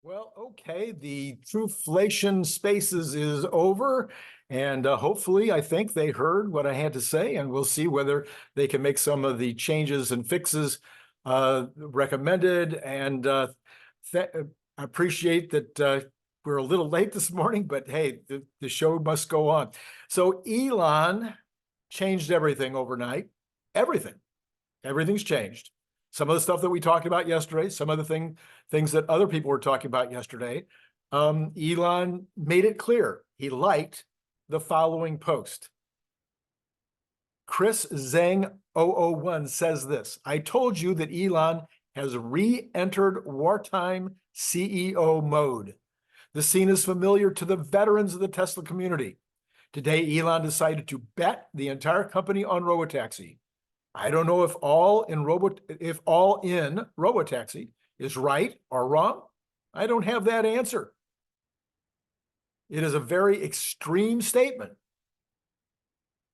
Well, okay, the truthflation spaces is over, and hopefully, I think they heard what I had to say, and we'll see whether they can make some of the changes and fixes recommended. And th I appreciate that we're a little late this morning, but hey, the show must go on. So Elon changed everything overnight. Everything. Everything's changed. Some of the stuff that we talked about yesterday, some of the things that other people were talking about yesterday, Elon made it clear. He liked the following post. Chris Zhang 001 says this: I told you that Elon has re-entered wartime CEO mode. The scene is familiar to the veterans of the Tesla community. Today, Elon decided to bet the entire company on Robotaxi. I don't know if all in Robotaxi is right or wrong. I don't have that answer. It is a very extreme statement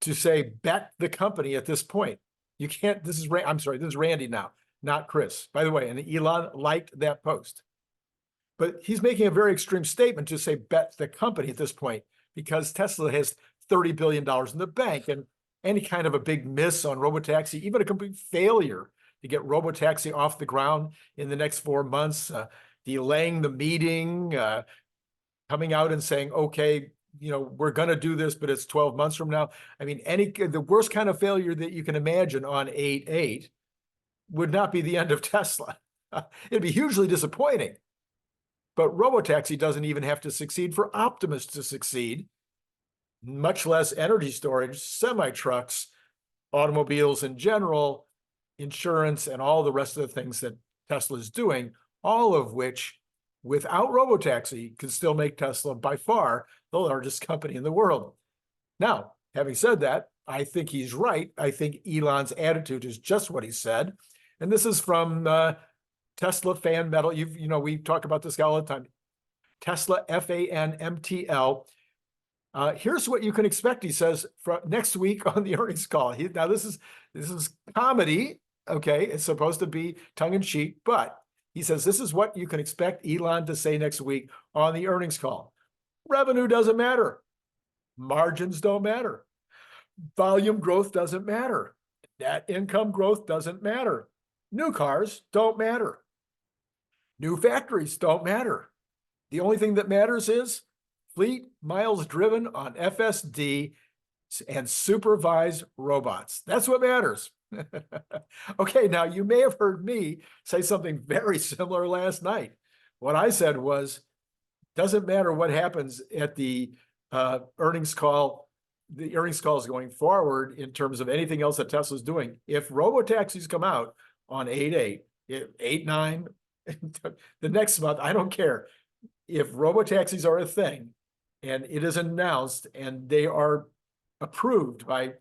to say bet the company at this point. You can't, I'm sorry, this is Randy now, not Chris. By the way, and Elon liked that post. But he's making a very extreme statement to say bet the company at this point because Tesla has $30 billion in the bank, and any kind of a big miss on Robotaxi, even a complete failure to get Robotaxi off the ground in the next 4 months, delaying the meeting, coming out and saying, okay, we're going to do this, but it's 12 months from now. I mean, the worst kind of failure that you can imagine on 8/8 would not be the end of Tesla. It'd be hugely disappointing. But Robotaxi doesn't even have to succeed for Optimus to succeed, much less energy storage, semi-trucks, automobiles in general, insurance, and all the rest of the things that Tesla is doing, all of which, without Robotaxi, could still make Tesla by far the largest company in the world. Now, having said that, I think he's right. I think Elon's attitude is just what he said. And this is from Tesla Fan Metal. We talk about this guy all the time. Tesla FANMTL. Here's what you can expect, he says, from next week on the earnings call. Now, this is comedy, okay? It's supposed to be tongue-in-cheek, but he says this is what you can expect Elon to say next week on the earnings call. Revenue doesn't matter. Margins don't matter. Volume growth doesn't matter. Net income growth doesn't matter. New cars don't matter. New factories don't matter. The only thing that matters is fleet miles driven on FSD and supervised robots. That's what matters. Okay, now you may have heard me say something very similar last night. What I said was, doesn't matter what happens at the earnings call. The earnings call is going forward in terms of anything else that Tesla's doing. If Robotaxis come out on 8/8, 8/9, the next month, I don't care. If Robotaxis are a thing, and it is announced and they are approved by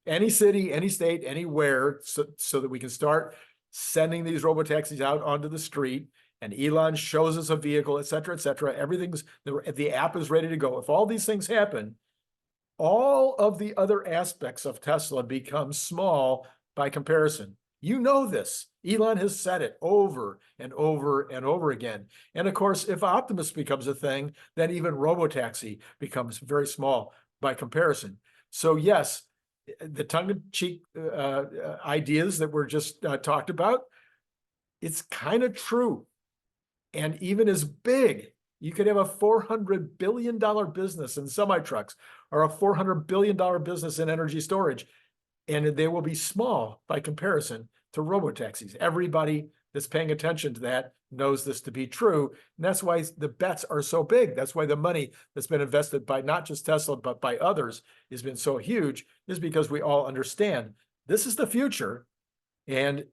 any city, any state, anywhere, so that we can start sending these Robotaxis out onto the street, and Elon shows us a vehicle, et cetera, the app is ready to go. If all these things happen, all of the other aspects of Tesla become small by comparison. You know this. Elon has said it over and over and over again. And of course, if Optimus becomes a thing, then even Robotaxi becomes very small by comparison. So yes, the tongue-in-cheek ideas that were just talked about, it's kind of true. And even as big, you could have a $400 billion business in semi-trucks or a $400 billion business in energy storage, and they will be small by comparison to Robotaxis. Everybody that's paying attention to that knows this to be true, and that's why the bets are so big. That's why the money that's been invested by not just Tesla, but by others has been so huge, is because we all understand this is the future, and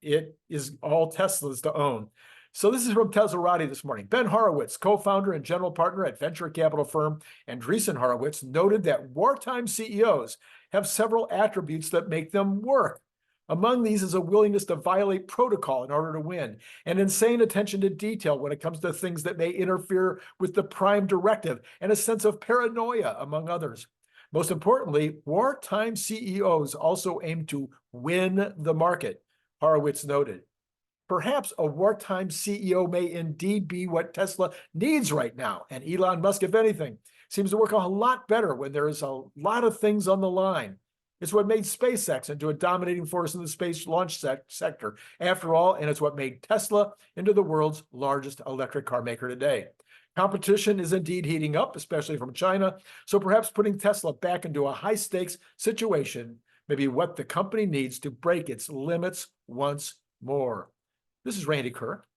it is all Teslas to own. So this is from Teslarati this morning. Ben Horowitz, co-founder and general partner at venture capital firm Andreessen Horowitz, noted that wartime CEOs have several attributes that make them work. Among these is a willingness to violate protocol in order to win, and insane attention to detail when it comes to things that may interfere with the prime directive, and a sense of paranoia, among others. Most importantly, wartime CEOs also aim to win the market, Horowitz noted. Perhaps a wartime CEO may indeed be what Tesla needs right now. And Elon Musk, if anything, seems to work a lot better when there is a lot of things on the line. It's what made SpaceX into a dominating force in the space launch sector, after all, and it's what made Tesla into the world's largest electric car maker today. Competition is indeed heating up, especially from China, so perhaps putting Tesla back into a high-stakes situation may be what the company needs to break its limits once more. This is Randy Kirk.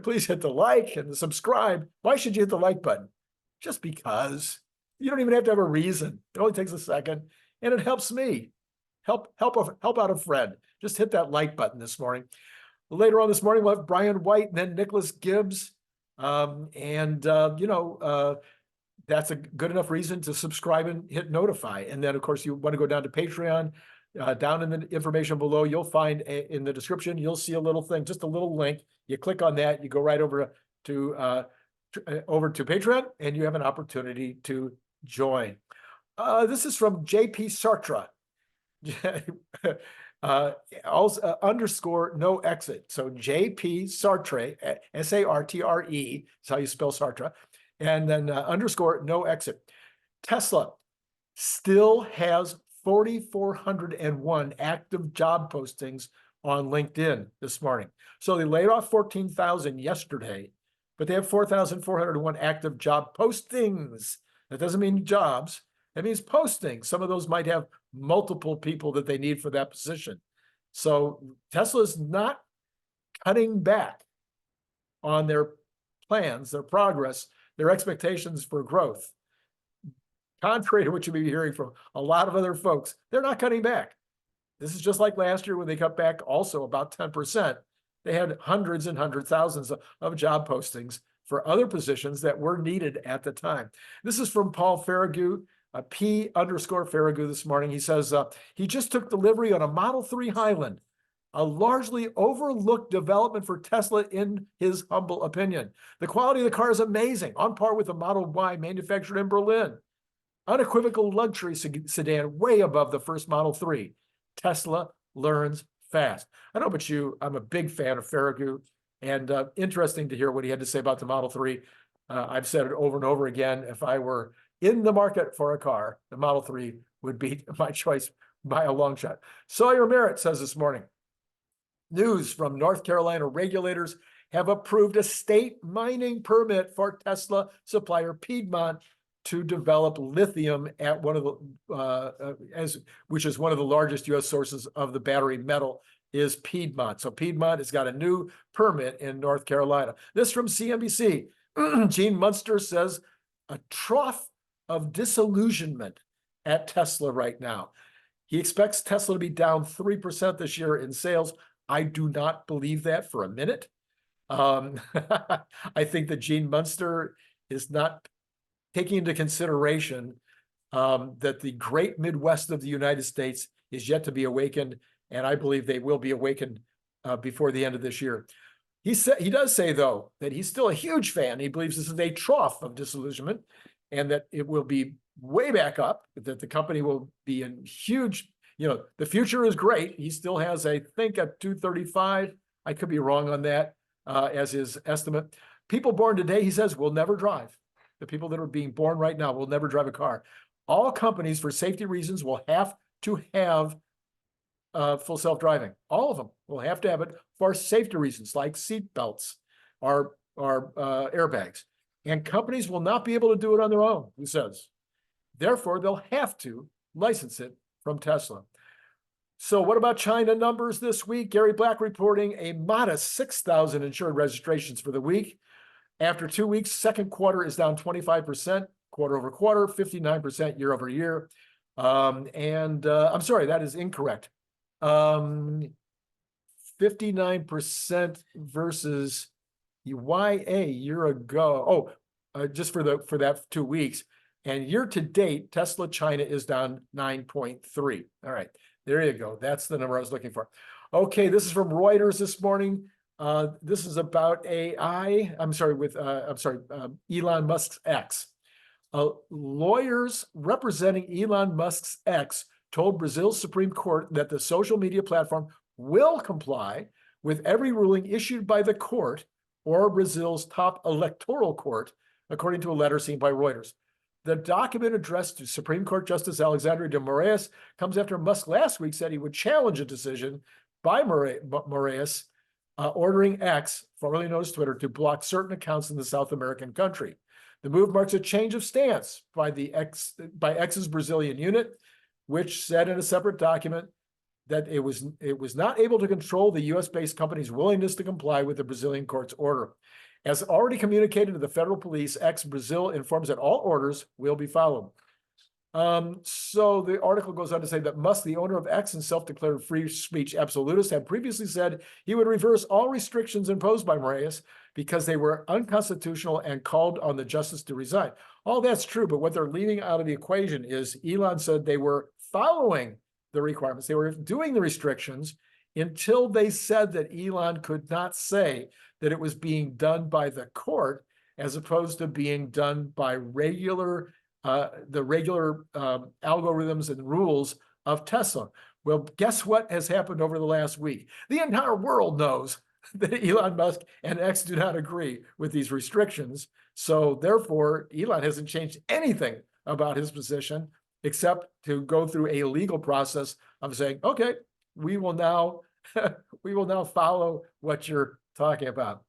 Please hit the like and the subscribe. Why should you hit the like button? Just because. You don't even have to have a reason. It only takes a second, and it helps me. Help out a friend. Just hit that like button this morning. Later on this morning, we'll have Brian White and then Nicholas Gibbs. That's a good enough reason to subscribe and hit notify. And then, of course, you want to go down to Patreon. Down in the information below, you'll find in the description, you'll see a little thing, just a little link. You click on that, you go right over to Patreon, and you have an opportunity to join. This is from JP Sartre. Underscore no exit. So JP Sartre, Sartre is how you spell Sartre, and then underscore no exit. Tesla still has 4,401 active job postings on LinkedIn this morning. So they laid off 14,000 yesterday, but they have 4,401 active job postings. That doesn't mean jobs. It means postings. Some of those might have multiple people that they need for that position. So Tesla's not cutting back on their plans, their progress, their expectations for growth. Contrary to what you may be hearing from a lot of other folks, they're not cutting back. This is just like last year when they cut back also about 10%. They had hundreds and hundreds, thousands of job postings for other positions that were needed at the time. This is from Paul Farragut, P_Farragut this morning. He says he just took delivery on a Model 3 Highland, a largely overlooked development for Tesla in his humble opinion. The quality of the car is amazing, on par with the Model Y manufactured in Berlin. Unequivocal luxury sedan way above the first Model 3. Tesla learns fast. I don't know about you, I'm a big fan of Farragut, and interesting to hear what he had to say about the Model 3. I've said it over and over again. If I were in the market for a car, the Model 3 would be my choice by a long shot. Sawyer Merritt says this morning, news from North Carolina regulators have approved a state mining permit for Tesla supplier Piedmont to develop lithium at one of the, which is one of the largest U.S. sources of the battery metal, is Piedmont. So Piedmont has got a new permit in North Carolina. This from CNBC. Gene Munster says a trough of disillusionment at Tesla right now. He expects Tesla to be down 3% this year in sales. I do not believe that for a minute. I think that Gene Munster is not taking into consideration that the great Midwest of the United States is yet to be awakened, and I believe they will be awakened before the end of this year. He does say, though, that he's still a huge fan. He believes this is a trough of disillusionment and that it will be way back up, that the company will be in huge, the future is great. He still has, I think, a 235. I could be wrong on that as his estimate. People born today, he says, will never drive. The people that are being born right now will never drive a car. All companies, for safety reasons, will have to have full self-driving. All of them will have to have it for safety reasons, like seat belts or airbags. And companies will not be able to do it on their own, he says. Therefore, they'll have to license it from Tesla. So what about China numbers this week? Gary Black reporting a modest 6,000 insured registrations for the week. After 2 weeks, second quarter is down 25% quarter over quarter, 59% year over year. I'm sorry, that is incorrect. 59% versus YA year ago. Just for that 2 weeks. And year to date, Tesla China is down 9.3. All right, there you go. That's the number I was looking for. Okay, this is from Reuters this morning. This is about AI. Elon Musk's X. Lawyers representing Elon Musk's X told Brazil's Supreme Court that the social media platform will comply with every ruling issued by the court or Brazil's top electoral court, according to a letter seen by Reuters. The document addressed to Supreme Court Justice Alexandre de Moraes comes after Musk last week said he would challenge a decision by Moraes ordering X, formerly known as Twitter, to block certain accounts in the South American country. The move marks a change of stance by X's Brazilian unit, which said in a separate document that it was not able to control the U.S.-based company's willingness to comply with the Brazilian court's order. As already communicated to the federal police, X Brazil informs that all orders will be followed. So the article goes on to say that Musk, the owner of X and self-declared free speech absolutist, had previously said he would reverse all restrictions imposed by Moraes because they were unconstitutional and called on the justice to resign. All that's true, but what they're leaving out of the equation is Elon said they were following the requirements. They were doing the restrictions until they said that Elon could not say that it was being done by the court as opposed to being done by the regular algorithms and rules of Tesla. Well, guess what has happened over the last week? The entire world knows that Elon Musk and X do not agree with these restrictions. So therefore, Elon hasn't changed anything about his position except to go through a legal process of saying, okay, we will now follow what you're talking about.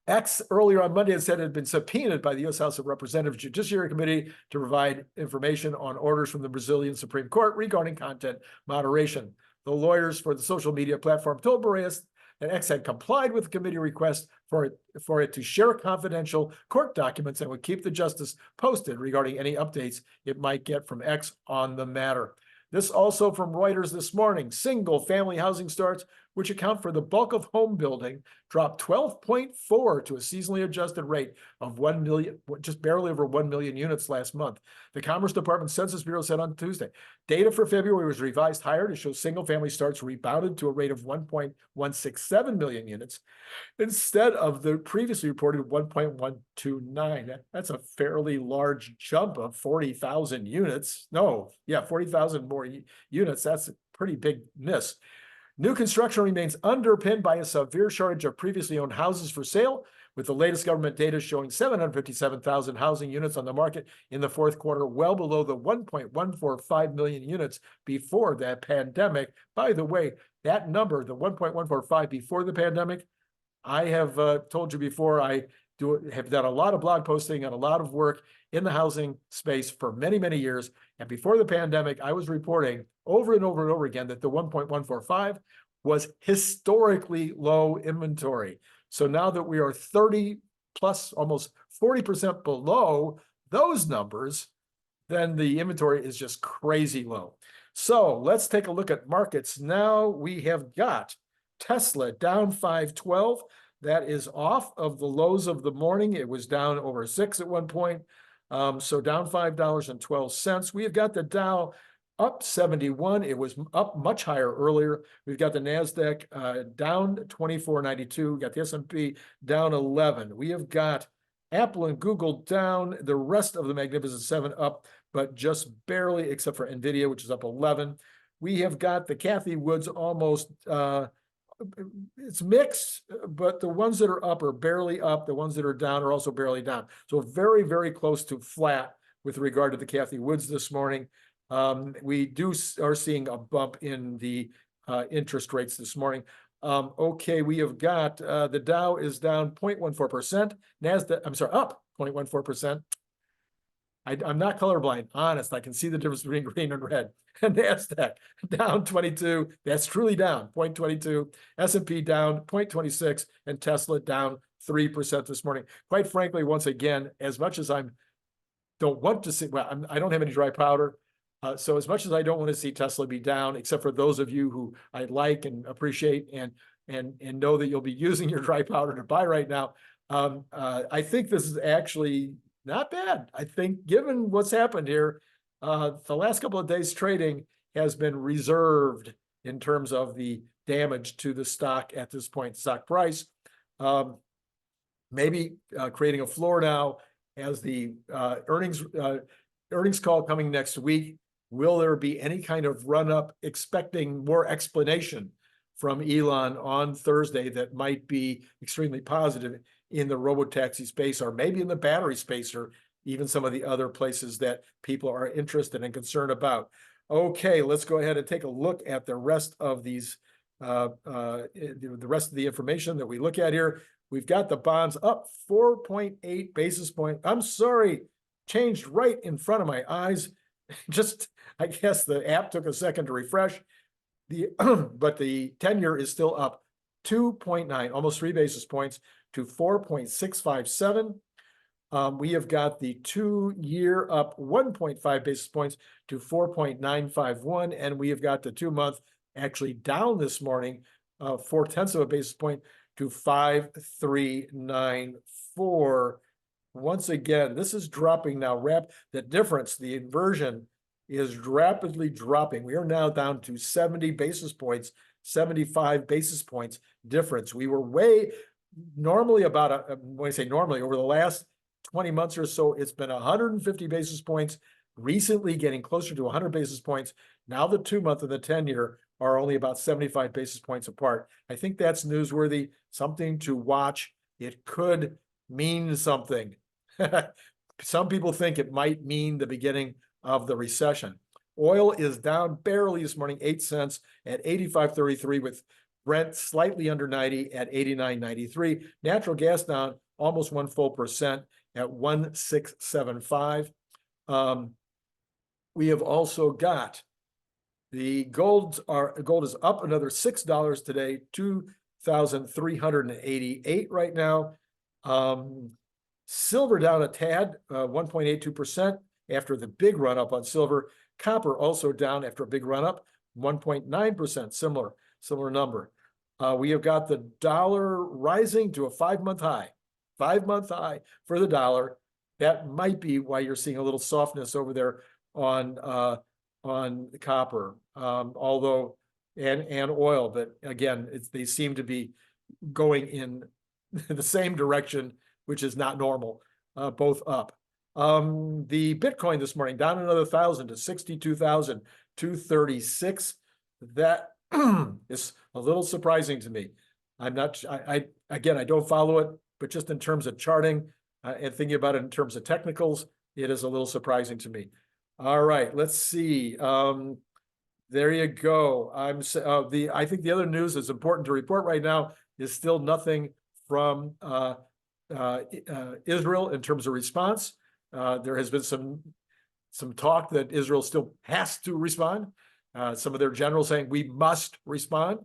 X earlier on Monday had said it had been subpoenaed by the U.S. House of Representatives Judiciary Committee to provide information on orders from the Brazilian Supreme Court regarding content moderation. The lawyers for the social media platform told Moraes that X had complied with the committee request for it to share confidential court documents and would keep the justice posted regarding any updates it might get from X on the matter. This also from Reuters this morning. Single-family housing starts, which account for the bulk of home building, dropped 12.4 to a seasonally adjusted rate of 1 million, just barely over 1 million units last month. The Commerce Department Census Bureau said on Tuesday, data for February was revised higher to show single-family starts rebounded to a rate of 1.167 million units instead of the previously reported 1.129. That's a fairly large jump of 40,000 units. No, yeah, 40,000 more units. That's a pretty big miss. New construction remains underpinned by a severe shortage of previously owned houses for sale, with the latest government data showing 757,000 housing units on the market in the fourth quarter, well below the 1.145 million units before that pandemic. By the way, that number, the 1.145 before the pandemic, I have told you before, I have done a lot of blog posting and a lot of work in the housing space for many, many years. And before the pandemic, I was reporting over and over and over again that the 1.145 was historically low inventory. So now that we are 30 plus, almost 40% below those numbers, then the inventory is just crazy low. So let's take a look at markets. Now we have got Tesla down 512. That is off of the lows of the morning. It was down over 6 at one point. So down $5.12. We have got the Dow up 71. It was up much higher earlier. We've got the NASDAQ down 24.92. We got the S&P down 11. We have got Apple and Google down. The rest of the Magnificent Seven up, but just barely, except for NVIDIA, which is up 11. We have got the Cathie Woods almost, it's mixed, but the ones that are up are barely up. The ones that are down are also barely down. So very, very close to flat with regard to the Cathie Woods this morning. We are seeing a bump in the interest rates this morning. Okay, we have got the Dow is down 0.14%. NASDAQ, I'm sorry, up 0.14%. I'm not colorblind, honest. I can see the difference between green and red. And NASDAQ down 22. That's truly down 0.22. S&P down 0.26, and Tesla down 3% this morning. Quite frankly, once again, as much as I don't want to see, well, I don't have any dry powder. So as much as I don't want to see Tesla be down, except for those of you who I like and appreciate and know that you'll be using your dry powder to buy right now, I think this is actually not bad. I think given what's happened here, the last couple of days trading has been reserved in terms of the damage to the stock at this point, stock price. Maybe creating a floor now as the earnings call coming next week. Will there be any kind of run up expecting more explanation from Elon on Thursday that might be extremely positive in the robotaxi space, or maybe in the battery space, or even some of the other places that people are interested and concerned about. Okay, let's go ahead and take a look at the rest of these, the rest of the information that we look at here. We've got the bonds up 4.8 basis points. I'm sorry, changed right in front of my eyes. Just, I guess the app took a second to refresh. But the 10-year is still up 2.9, almost 3 basis points to 4.657. We have got the 2-year up 1.5 basis points to 4.951, and we have got the 2-month actually down this morning, 0.4 of a basis point to 5.394. Once again, this is dropping now. The difference, the inversion is rapidly dropping. We are now down to 70 basis points, 75 basis points difference. We were normally about, when I say normally, over the last 20 months or so, it's been 150 basis points, recently getting closer to 100 basis points. Now the 2-month and the 10-year are only about 75 basis points apart. I think that's newsworthy, something to watch. It could mean something. Some people think it might mean the beginning of the recession. Oil is down barely this morning, 8 cents at 85.33, with Brent slightly under 90 at 89.93. Natural gas down almost 1% at 1.675. We have also got the gold is up another $6 today, 2,388 right now. Silver down a tad, 1.82% after the big run up on silver. Copper also down after a big run up, 1.9%, similar number. We have got the dollar rising to a 5-month high. 5-month high for the dollar. That might be why you're seeing a little softness over there on copper, although and oil. But again, they seem to be going in the same direction, which is not normal. Both up. The Bitcoin this morning down another 1,000 to 62,236. That is a little surprising to me. I'm not. Again, I don't follow it, but just in terms of charting and thinking about it in terms of technicals, it is a little surprising to me. All right, let's see. There you go. I think the other news that's important to report right now is still nothing from Israel in terms of response. There has been some talk that Israel still has to respond. Some of their generals saying we must respond,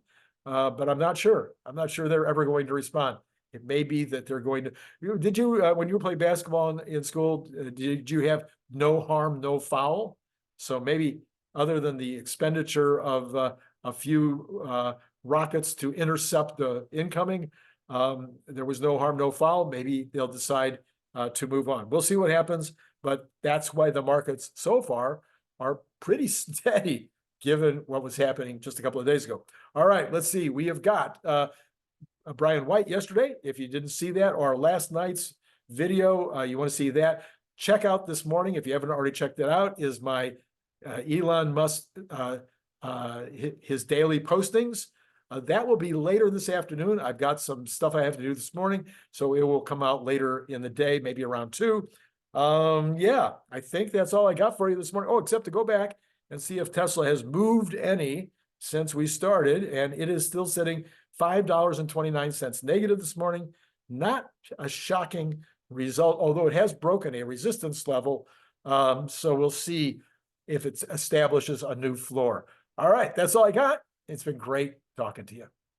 but I'm not sure. I'm not sure they're ever going to respond. It may be that they're going to. Did you, when you were playing basketball in school, did you have no harm, no foul? So maybe other than the expenditure of a few rockets to intercept the incoming, there was no harm, no foul. Maybe they'll decide to move on. We'll see what happens, but that's why the markets so far are pretty steady given what was happening just a couple of days ago. All right, let's see. We have got Brian White yesterday. If you didn't see that, or last night's video, you want to see that, check out this morning. If you haven't already checked it out, is my Elon Musk, his daily postings. That will be later this afternoon. I've got some stuff I have to do this morning, so it will come out later in the day, maybe around 2. Yeah, I think that's all I got for you this morning. Oh, except to go back and see if Tesla has moved any since we started, and it is still sitting $5.29 negative this morning. Not a shocking result, although it has broken a resistance level. So we'll see if it establishes a new floor. All right, that's all I got. It's been great talking to you.